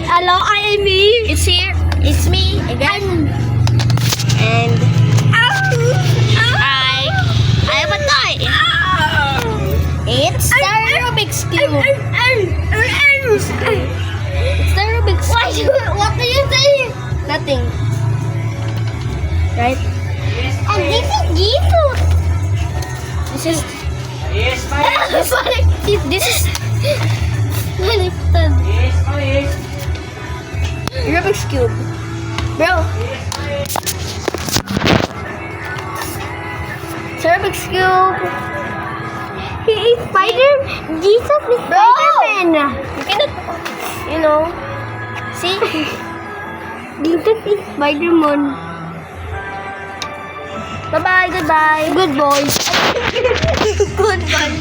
Hello, I am me. It's here. It's me again. And I have a toy. It's the Rubik's Cube. It's the Rubik's Cube. What do you say? Nothing. Right? And this is Jesus. This is. Yes, This is. Rubik's Cube. Bro. It's Rubik's Cube. He is Spider. Jesus is Spider-Man. You cannot, you know. See? Jesus is Spider-Man. Bye-bye, goodbye. Good boy. Goodbye.